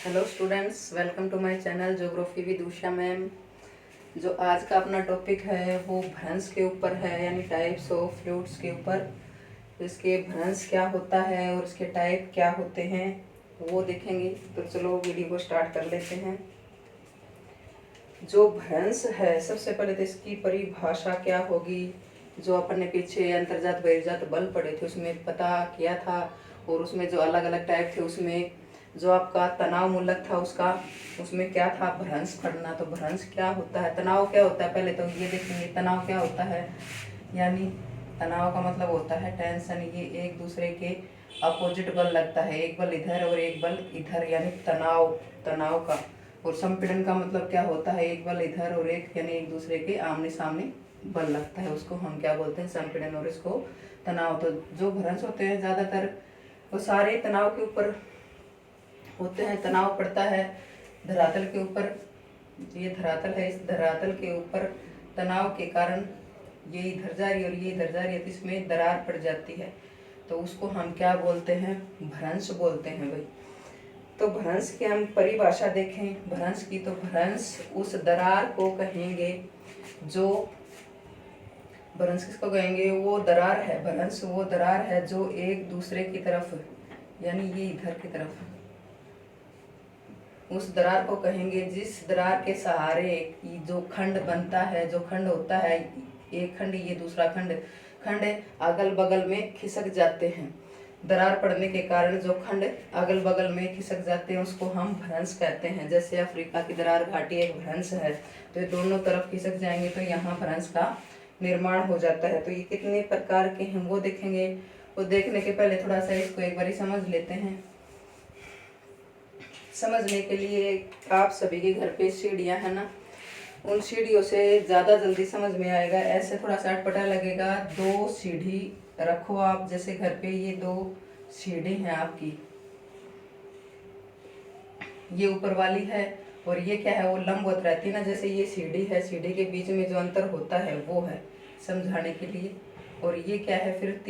Hello students, welcome to my channel geography with Usha ma'am. जो आज का अपना टॉपिक है वो भ्रंश के ऊपर है, यानी टाइप्स ऑफ फ्लूइड्स के ऊपर। इसके भ्रंश क्या होता है और इसके टाइप क्या होते हैं वो देखेंगे। तो चलो वीडियो को स्टार्ट कर लेते हैं। जो भ्रंश है, सबसे पहले तो इसकी परिभाषा क्या होगी। जो अपन ने पीछे अंतर्जात बहिर्जात बल पढ़े थे उसमें पता किया था, और उसमें जो अलग अलग टाइप थे उसमें जो आपका तनाव मूलक था उसमें क्या था, भ्रंश पढ़ना। तो भ्रंश क्या होता है, तनाव क्या होता है, पहले तो ये देखेंगे तनाव क्या होता है। यानी तनाव का मतलब होता है टेंशन। ये एक दूसरे के अपोजिट बल लगता है, एक बल इधर और एक बल इधर, यानी तनाव का। और संपीड़न का मतलब क्या होता है, एक बल इधर और एक, यानी एक दूसरे के आमने सामने बल लगता है, उसको हम क्या बोलते हैं, संपीड़न, और इसको तनाव। तो जो भ्रंश होते हैं ज्यादातर वो सारे तनाव के ऊपर होते हैं। तनाव पड़ता है धरातल के ऊपर। ये धरातल है, इस धरातल के ऊपर तनाव के कारण ये इधर जा रही है और ये इधर जा रही है, तो इसमें दरार पड़ जाती है। तो उसको हम क्या बोलते हैं, भ्रंश बोलते हैं भाई। तो भ्रंश की हम परिभाषा देखें भ्रंश की, तो भ्रंश उस दरार को कहेंगे जो, भ्रंश किसको कहेंगे, वो दरार है, भ्रंश वो दरार है जो एक दूसरे की तरफ, यानी ये इधर की तरफ, उस दरार को कहेंगे जिस दरार के सहारे जो खंड बनता है, जो खंड होता है, एक खंड ये दूसरा खंड अगल बगल में खिसक जाते हैं। दरार पड़ने के कारण जो खंड अगल बगल में खिसक जाते हैं उसको हम भ्रंश कहते हैं। जैसे अफ्रीका की दरार घाटी एक भ्रंश है, तो ये दोनों तरफ खिसक जाएंगे तो यहाँ भ्रंश का निर्माण हो जाता है। तो ये कितने प्रकार के हैं वो देखेंगे। वो देखने के पहले थोड़ा सा इसको एक बार समझ लेते हैं। समझने के लिए आप सभी के घर पे सीढ़ियाँ है ना, उन सीढ़ियों से ज़्यादा जल्दी समझ में आएगा। ऐसे थोड़ा सा अटपटा लगेगा। दो सीढ़ी रखो आप, जैसे घर पे ये दो सीढ़ी हैं आपकी, ये ऊपर वाली है और ये क्या है, वो लंबवत रहती है ना। जैसे ये सीढ़ी है, सीढ़ी के बीच में जो अंतर होता है वो है समझाने के लिए। और ये क्या है फिर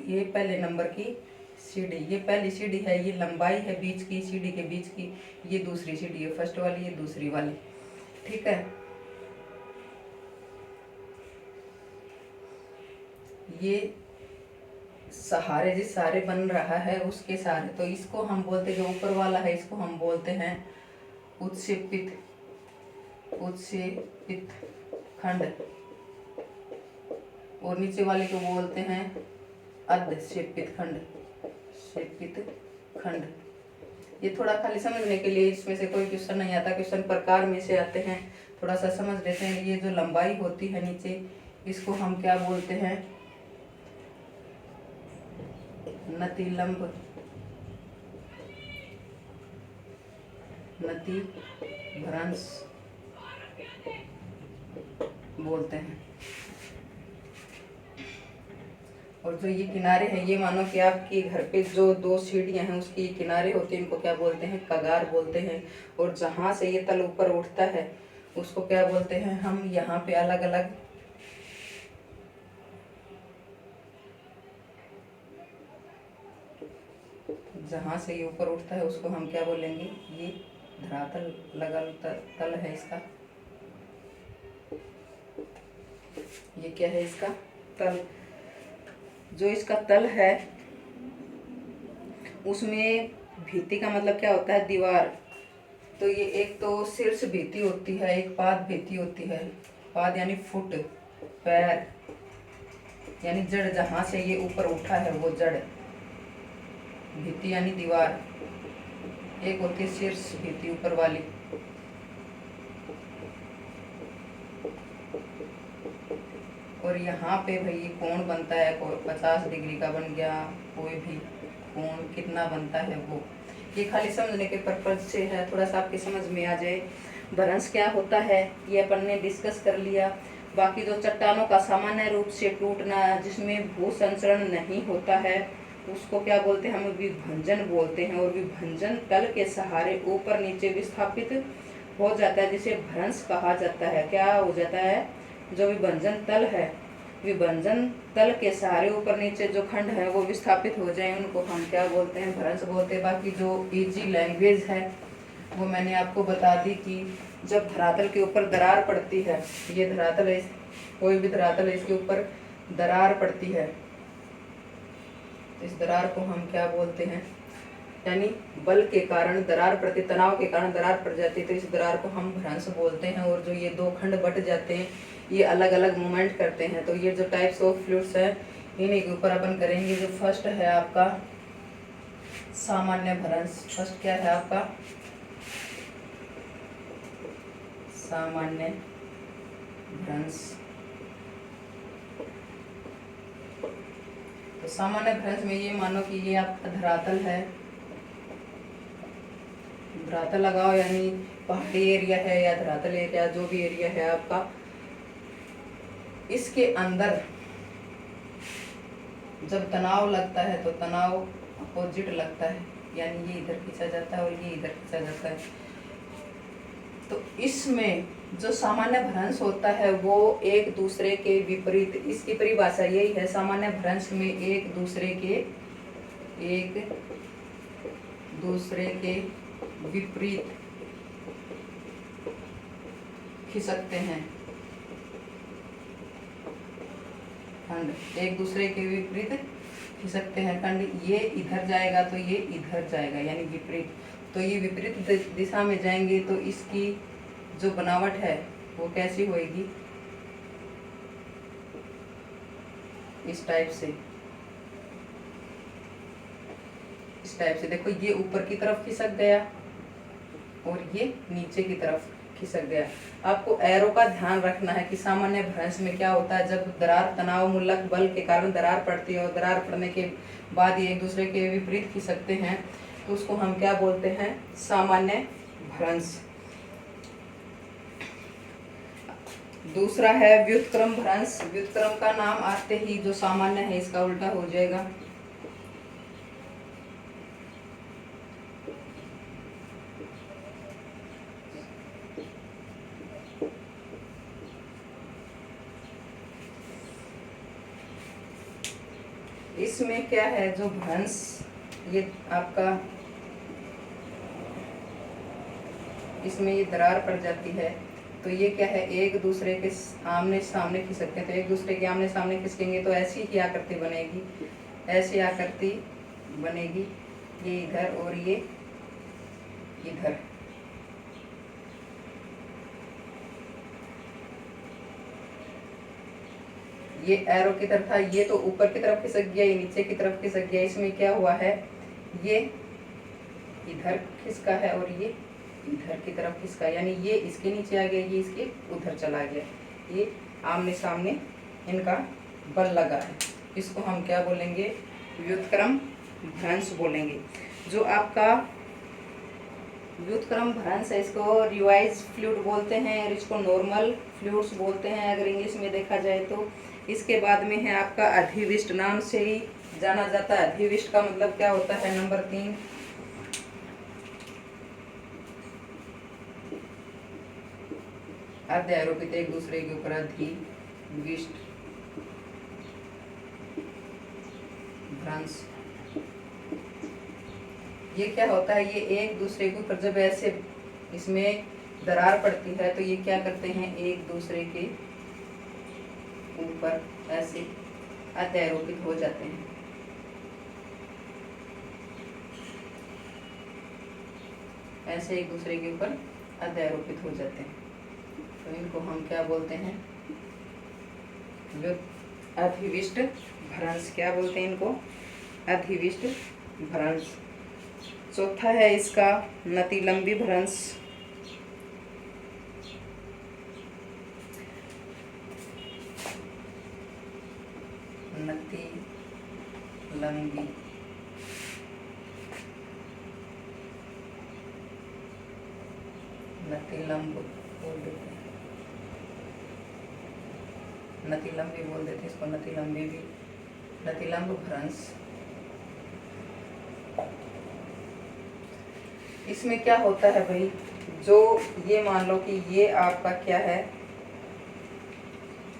ये पहले नंबर की सीढ़ी, ये पहली सीढ़ी है, ये लंबाई है बीच की, सीढ़ी के बीच की। ये दूसरी सीढ़ी है, फर्स्ट वाली, ये दूसरी वाली, ठीक है। ये सहारे, जिस सहारे बन रहा है उसके सहारे, तो इसको हम बोलते हैं, जो ऊपर वाला है इसको हम बोलते हैं उत्क्षेपित खंड, और नीचे वाले को बोलते हैं अधक्षेपित खंड। ये थोड़ा खाली समझने के लिए, इसमें से कोई क्वेश्चन नहीं आता, क्वेश्चन प्रकार में से आते हैं, थोड़ा सा समझ लेते हैं। ये जो लंबाई होती है नीचे, इसको हम क्या बोलते हैं, नतिलंब भ्रंश बोलते हैं। और जो ये किनारे हैं, ये मानो कि आपके घर पे जो दो सीढ़ियां हैं उसकी किनारे होते हैं, इनको क्या बोलते हैं, कगार बोलते हैं। और जहां से ये तल ऊपर उठता है उसको क्या बोलते हैं हम, यहाँ पे अलग अलग जहां से ये ऊपर उठता है उसको हम क्या बोलेंगे, ये धरातल लगा तल है इसका। ये क्या है, इसका तल। जो इसका तल है उसमें भित्ति का मतलब क्या होता है, दीवार। तो ये एक तो शीर्ष भित्ति होती है, एक पाद भित्ति होती है। पाद यानी फुट, पैर, यानी जड़, जहां से ये ऊपर उठा है वो जड़। भित्ति यानी दीवार। एक होती है शीर्ष भित्ति, ऊपर वाली। और यहाँ पे भाई कोण बनता है, 50 डिग्री का बन गया, कोई भी कोण कितना बनता है वो, ये खाली समझने के पर्पज से है, थोड़ा सा आपकी समझ में आ जाए। भ्रंश क्या होता है ये अपन ने डिस्कस कर लिया। बाकी जो चट्टानों का सामान्य रूप से टूटना, जिसमें भू संचरण नहीं होता है, उसको क्या बोलते हैं, हम विभंजन बोलते हैं। और विभंजन तल के सहारे ऊपर नीचे विस्थापित हो जाता है, जिसे भ्रंश कहा जाता है। क्या हो जाता है, जो विभंजन तल है, विभंजन तल के सहारे ऊपर नीचे जो खंड है वो विस्थापित हो जाए, उनको हम क्या बोलते हैं, भ्रंश बोलते हैं। बाकी जो इजी लैंग्वेज है वो मैंने आपको बता दी कि जब धरातल के ऊपर दरार पड़ती है, ये धरातल है, कोई भी धरातल है, इसके ऊपर दरार पड़ती है, इस दरार को हम क्या बोलते हैं, यानी बल के कारण दरार पड़ती, तनाव के कारण दरार पड़ जाती है, तो इस दरार को हम भ्रंश बोलते हैं। और जो ये दो खंड बट जाते हैं, ये अलग अलग मूवमेंट करते हैं। तो ये जो टाइप्स ऑफ फ्लूइड्स है, इन्हीं के ऊपर अपन करेंगे। जो फर्स्ट है आपका सामान्य भ्रंश। फर्स्ट क्या है आपका सामान्य भ्रंश। तो सामान्य भ्रंश में ये मानो कि ये आपका धरातल है, धरातल लगाओ, यानी पहाड़ी एरिया है या धरातल एरिया, जो भी एरिया है आपका, इसके अंदर जब तनाव लगता है तो तनाव अपोजिट लगता है, यानी ये इधर खींचा जाता है और ये इधर खींचा जाता है। तो इसमें जो सामान्य भ्रंश होता है वो एक दूसरे के विपरीत, इसकी परिभाषा यही है, सामान्य भ्रंश में एक दूसरे के विपरीत खिसकते हैं खंड, एक दूसरे के विपरीत खिसकते हैं खंड। ये इधर जाएगा तो ये इधर जाएगा, यानी विपरीत। तो ये विपरीत दिशा में जाएंगे तो इसकी जो बनावट है वो कैसी होएगी, इस टाइप से। इस टाइप से देखो, ये ऊपर की तरफ खिसक गया और ये नीचे की तरफ खिसक गया। आपको एरो का ध्यान रखना है कि सामान्य भ्रंश में क्या होता है, जब दरार तनाव मूलक बल के कारण दरार पड़ती है और दरार पड़ने के बाद ये एक दूसरे के विपरीत खिसकते हैं, तो उसको हम क्या बोलते हैं, सामान्य भ्रंश। दूसरा है व्युत्क्रम भ्रंश। व्युत्क्रम का नाम आते ही जो सामान्य है इसका उल्टा हो जाएगा। इसमें क्या है, जो भ्रंश ये आपका, इसमें ये दरार पड़ जाती है तो ये क्या है, एक दूसरे के आमने सामने खिसकते हैं। तो एक दूसरे के आमने सामने खिसकेंगे तो ऐसी ही आकृति बनेगी, ऐसी आकृति बनेगी, ये इधर और ये इधर। ये एरो की तरफ था, ये तो ऊपर की तरफ खिसक गया, ये नीचे की तरफ खिसक गया। इसमें क्या हुआ है, ये इधर खिसका है और ये इधर की तरफ खिसका, यानी ये इसके नीचे आ गया, ये इसके उधर चला गया। ये आमने सामने इनका बल लगा है, इसको हम क्या बोलेंगे, व्युत्क्रम भ्रंश बोलेंगे। जो आपका व्युत्क्रम भ्रंश है इसको रिवाइज फ्लूइड बोलते हैं और इसको नॉर्मल फ्लूइड्स बोलते हैं अगर इंग्लिश में देखा जाए तो। इसके बाद में है आपका अधिविष्ट, नाम से ही जाना जाता है। अधिविष्ट का मतलब क्या होता है, नंबर 3, अर्ध आरोपित एक दूसरे के ऊपर अधिविष्ट भ्रंश। ये क्या होता है, ये एक दूसरे के ऊपर जब ऐसे इसमें दरार पड़ती है तो ये क्या करते हैं, एक दूसरे के ऊपर ऐसे अत्यारोपित हो जाते हैं। ऐसे एक दूसरे के ऊपर अत्यारोपित हो जाते हैं, तो इनको हम क्या बोलते हैं, अधिविष्ट भ्रंश। क्या बोलते हैं इनको, अधिविष्ट भ्रंश। चौथा है इसका नतिलंबी भ्रंश। नतिलंबी नतिलंब बोल देते हैं, नतिलंबी बोल देते हैं इसको, नतिलंबी भी, नतिलंब भ्रंश। इसमें क्या होता है भाई, जो ये मान लो कि ये आपका क्या है,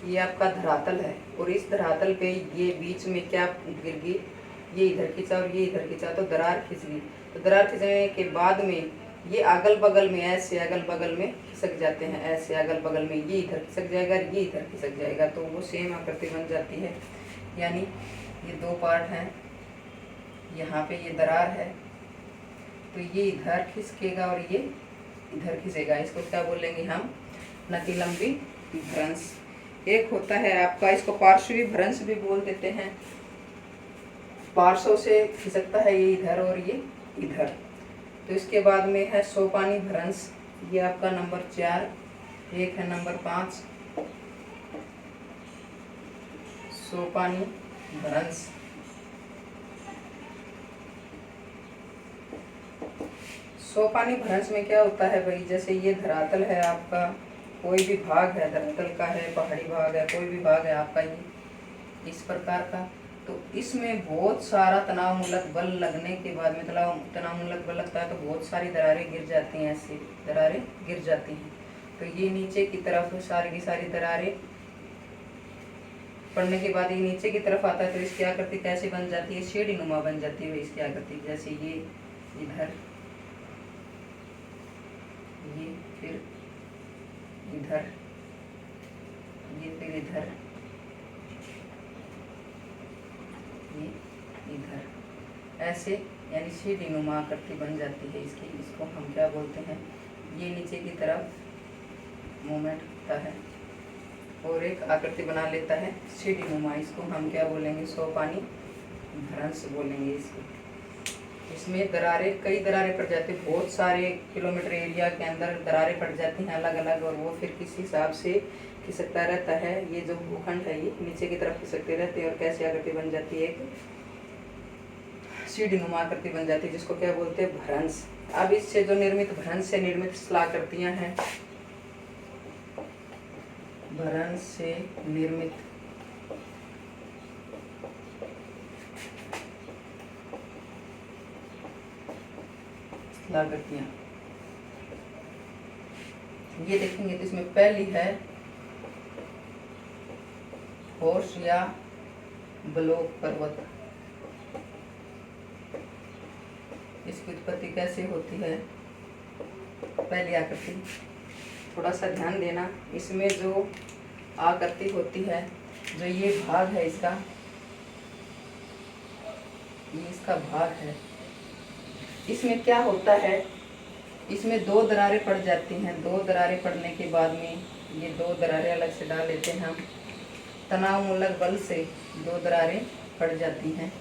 ये आपका धरातल है और इस धरातल पे ये बीच में क्या गिर गई, ये इधर खींचा और ये इधर खींचा तो दरार खिंच गई। तो दरार खिंचने के बाद में ये अगल बगल में ऐसे अगल बगल में खिसक जाते हैं, ऐसे अगल बगल में, ये इधर खिसक जाएगा, ये इधर खिसक जाएगा, तो वो सेम आकृति बन जाती है। यानी ये दो पार्ट हैं, यहाँ पे ये दरार है, तो ये इधर खिसकेगा और ये इधर खिसेगा। इसको क्या बोलेंगे हम? नतिलंबी भ्रंश। एक होता है आपका, इसको पार्श्वी भ्रंश भी बोल देते हैं। पार्श्व से खिसकता है ये इधर और ये इधर। तो इसके बाद में है सोपानी भ्रंश, ये आपका नंबर 4। एक है नंबर 5 सोपानी भ्रंश। सोपानी भ्रंश में क्या होता है भाई, जैसे ये धरातल है आपका, कोई भी भाग है धरातल का है, पहाड़ी भाग है, कोई भी भाग है आपका ये इस प्रकार का, तो इसमें बहुत सारा तनाव मूलक बल लगने के बाद में तनाव मूलक बल लगता है तो बहुत सारी दरारें गिर जाती हैं, ऐसी दरारें गिर जाती हैं। तो ये नीचे की तरफ सारी की सारी दरारें पड़ने के बाद ये नीचे की तरफ आता है, तो इसकी आकृति कैसे बन जाती है? सीढ़ी नुमा बन जाती है इसकी आकृति। जैसे ये इधर, ये फिर इधर, ये फिर इधर, ये इधर, ऐसे यानी सीढ़ी नुमा आकृति बन जाती है इसकी। इसको हम क्या बोलते हैं? ये नीचे की तरफ मूवमेंट होता है और एक आकृति बना लेता है सीढ़ी नुमा। इसको हम क्या बोलेंगे? सोपानी भ्रंश बोलेंगे इसको। इसमें दरारें, कई दरारें पड़ जाती है, बहुत सारे किलोमीटर एरिया के अंदर दरारें पड़ जाती हैं अलग अलग, और वो फिर किस हिसाब से खिसकता रहता है। ये जो भूखंड है ये नीचे की तरफ खिसकते रहते हैं और कैसी आकृति बन जाती है? एक सीढ़ी नुमा आकृति बन जाती है, जिसको क्या बोलते हैं? भ्रंश। अब इससे जो निर्मित भ्रंश से निर्मित शिलाकृतियां हैं, भ्रंश से निर्मित शिलाकृतियां ये देखेंगे तो इसमें पहली है होश या ब्लॉक पर्वत। इसकी उत्पत्ति कैसे होती है? पहली आकृति, थोड़ा सा ध्यान देना, इसमें जो आकृति होती है, जो ये भाग है इसका, ये इसका भाग है, इसमें क्या होता है? इसमें दो दरारें पड़ जाती हैं। दो दरारें पड़ने के बाद में ये दो दरारें अलग से डाल लेते हैं हम, तनाव मूलक बल से दो दरारें पड़ जाती हैं।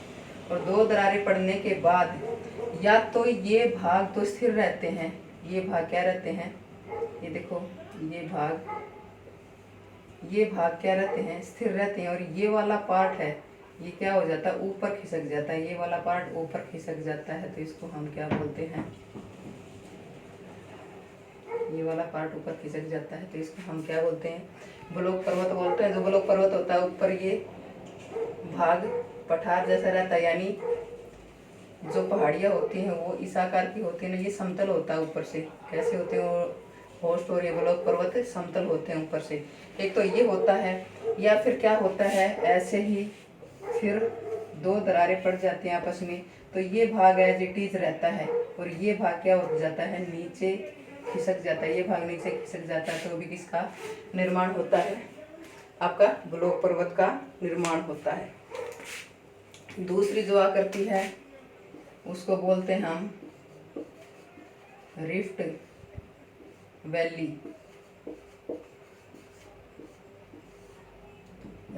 और दो दरारें पड़ने के बाद या तो ये भाग तो स्थिर रहते हैं, ये भाग क्या रहते हैं? ये देखो, ये भाग क्या रहते हैं? स्थिर रहते हैं। और ये वाला पार्ट है, ये क्या हो जाता है? ऊपर खिसक जाता है। ये वाला पार्ट ऊपर खिसक जाता है, तो इसको हम क्या बोलते हैं? ये वाला पार्ट ऊपर खिसक जाता है, तो इसको हम क्या बोलते हैं? ब्लॉक पर्वत बोलते हैं। जो ब्लॉक पर्वत होता है, ऊपर ये भाग पठार जैसा रहता है, यानी जो पहाड़ियाँ होती हैं वो इस आकार की होती है ना, ये समतल होता है ऊपर से। कैसे होते हैं वो? होस्ट और ये ब्लॉक पर्वत समतल होते हैं ऊपर से। एक तो ये होता है, या फिर क्या होता है, ऐसे ही फिर दो दरारें पड़ जाती हैं आपस में, तो ये भाग एज इट इज रहता है और ये भाग क्या हो जाता है? नीचे खिसक जाता है। ये भाग नीचे खिसक जाता है, तो भी किसका निर्माण होता है? आपका ब्लॉक पर्वत का निर्माण होता है। दूसरी जो आकृति है उसको बोलते हैं हम रिफ्ट वैली।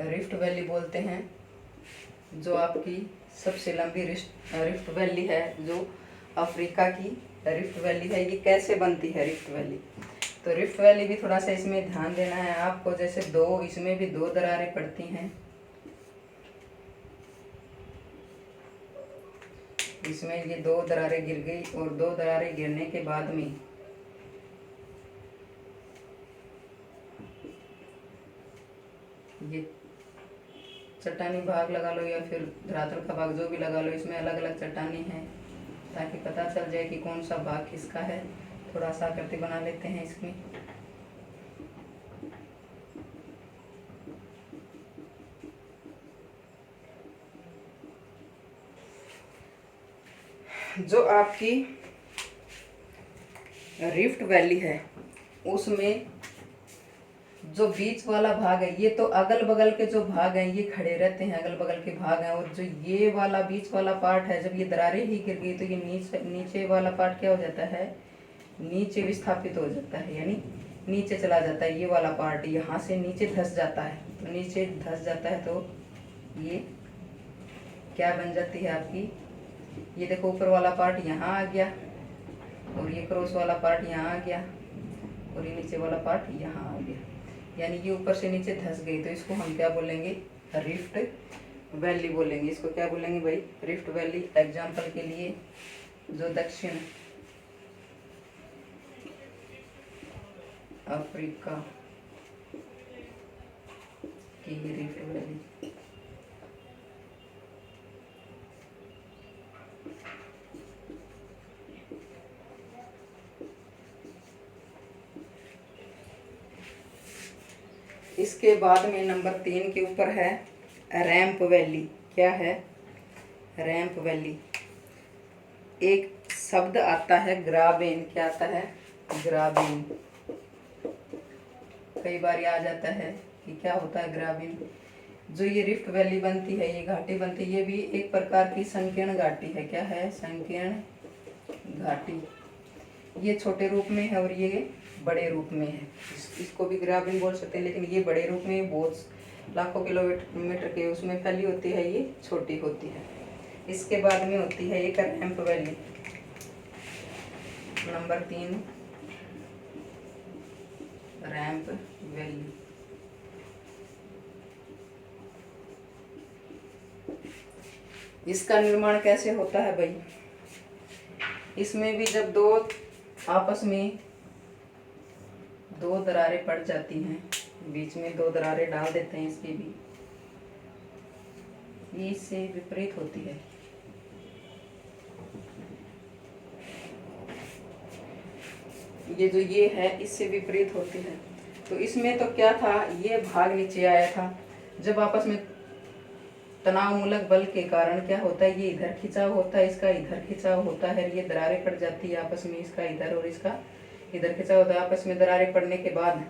रिफ्ट वैली बोलते हैं, जो आपकी सबसे लंबी रिफ्ट वैली है, जो अफ्रीका की रिफ्ट वैली है। ये कैसे बनती है रिफ्ट वैली? तो रिफ्ट वैली भी थोड़ा सा इसमें ध्यान देना है आपको। जैसे दो, इसमें भी दो दरारें पड़ती हैं, इसमें ये दो दरारें गिर गई, और दो दरारें गिरने के बाद में ये चट्टानी भाग लगा लो या फिर धरातल का भाग, जो भी लगा लो, इसमें अलग अलग चट्टानी हैं, ताकि पता चल जाए कि कौन सा भाग किसका है। थोड़ा सा आकृति बना लेते हैं इसमें। जो आपकी रिफ्ट वैली है उसमें जो बीच वाला भाग है, ये तो अगल बगल के जो भाग हैं ये खड़े रहते हैं, अगल बगल के भाग हैं, और जो ये वाला बीच वाला पार्ट है, जब ये दरारें ही गिर गई तो ये नीचे वाला पार्ट क्या हो जाता है, नीचे विस्थापित हो जाता है, यानी नीचे चला जाता है। ये वाला पार्ट यहाँ से नीचे धंस जाता है, तो नीचे धंस जाता है तो ये क्या बन जाती है आपकी, ये देखो ऊपर वाला पार्ट यहाँ आ गया और ये क्रॉस वाला पार्ट यहाँ आ गया और ये नीचे वाला पार्ट यहाँ आ गया, यानी ये ऊपर से नीचे धंस गई। तो इसको हम क्या बोलेंगे, रिफ्ट वैली बोलेंगे। इसको क्या बोलेंगे भाई, रिफ्ट वैली। एग्जाम्पल के लिए जो दक्षिण अफ्रीका की रिफ्ट वैली, इसके बाद में नंबर 3 के ऊपर है रैंप वैली। क्या है, रैंप वैली। एक शब्द आता है ग्राबेन, क्या आता है, ग्राबेन। कई बार आ जाता है कि क्या होता है ग्राबेन। जो ये रिफ्ट वैली बनती है, ये घाटी बनती है, ये भी एक प्रकार की संकीर्ण घाटी है। क्या है, संकीर्ण घाटी। ये छोटे रूप में है और ये बड़े रूप में है। इसको भी ग्राबेन बोल सकते हैं, लेकिन ये बड़े रूप में बहुत लाखों किलोमीटर के उसमें फैली होती है, ये छोटी होती है। इसके बाद में होती है एक ramp valley. Number 3 ramp valley. इसका निर्माण कैसे होता है भाई, इसमें भी जब दो आपस में दो दरारें पड़ जाती हैं, बीच में दो दरारें डाल देते हैं, इसकी भी ये इससे विपरीत होती है। ये जो ये है इससे विपरीत होती है। तो इसमें तो क्या था, ये भाग नीचे आया था, जब आपस में तनाव मूलक बल के कारण क्या होता है, ये इधर खिंचाव होता है, इसका इधर खिंचाव होता है, ये दरारें पड़ जाती है आपस में, इसका इधर और इसका इधर खिंचाव होता है। आपस में दरारें पड़ने के बाद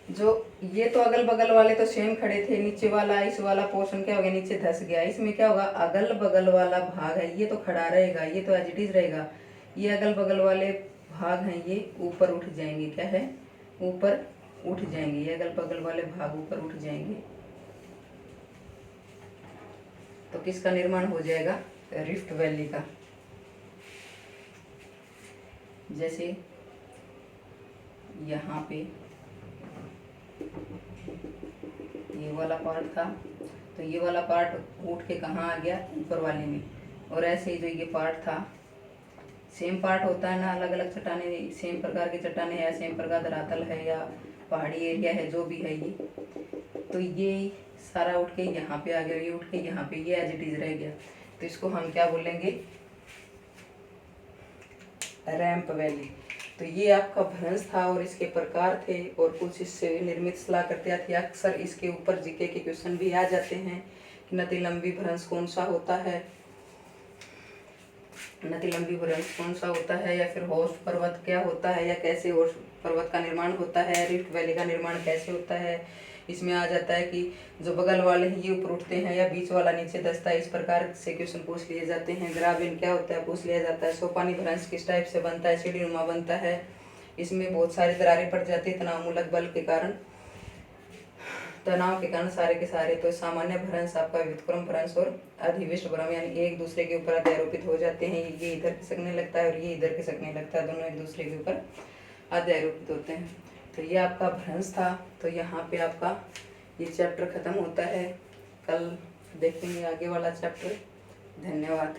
जो ये तो अगल बगल वाले तो सेम खड़े थे, नीचे वाला इस वाला पोर्शन क्या हो गया, नीचे धंस गया। इसमें क्या होगा, अगल बगल वाला भाग है ये तो खड़ा रहेगा, ये तो एज इट इज रहेगा। ये अगल बगल वाले भाग हैं ये ऊपर उठ जाएंगे। क्या है, ऊपर उठ जाएंगे, ये अगल बगल वाले भाग ऊपर उठ जाएंगे। तो किसका निर्माण हो जाएगा, रिफ्ट वैली का। जैसे यहाँ पे ये वाला पार्ट था, तो ये वाला पार्ट उठ के कहाँ आ गया, ऊपर वाले में। और ऐसे ही जो ये पार्ट था, सेम पार्ट होता है ना, अलग अलग चट्टाने, सेम प्रकार की चट्टाने है, सेम प्रकार धरातल है या पहाड़ी एरिया है, जो भी है ये, तो ये सारा उठ के यहाँ पे आ गया, ये उठ के यहाँ पे, ये एज इट इज रह गया। तो इसको हम क्या बोलेंगे, रैंप वैली। तो ये आपका भ्रंश था और इसके प्रकार थे और कुछ इससे निर्मित शिलाकृतियाँ थी। अक्सर इसके ऊपर जीके के क्वेश्चन भी आ जाते हैं कि नतिलंबी भ्रंश कौन सा होता है, नतिलंबी भ्रंश कौन सा होता है, या फिर होस्ट पर्वत क्या होता है, या कैसे होस्ट पर्वत का निर्माण होता है, रिफ्ट वैली का निर्माण कैसे होता है। इसमें आ जाता है कि जो बगल वाले हैं ये ऊपर उठते हैं या बीच वाला नीचे धंसता है, इस प्रकार से क्वेश्चन पूछ लिए जाते हैं। ग्राबेन क्या होता है पूछ लिया जाता है। सोपानी भ्रंश किस टाइप से बनता है, सीढ़ीनुमा बनता है। इसमें बहुत सारी दरारें पड़ जाती है तनाव मूलक बल के कारण, तनाव के कारण सारे के सारे। तो सामान्य भ्रंश आपका व्युत्क्रम भ्रंश और अधिविष्ट भ्रम, यानी एक दूसरे के ऊपर अध्यारोपित हो जाते हैं। ये इधर खिसकने लगता है और ये इधर खिसकने लगता है, दोनों एक दूसरे के ऊपर अध्यारोपित होते हैं। तो ये आपका भ्रंश था। तो यहाँ पे आपका ये चैप्टर खत्म होता है। कल देखेंगे आगे वाला चैप्टर। धन्यवाद।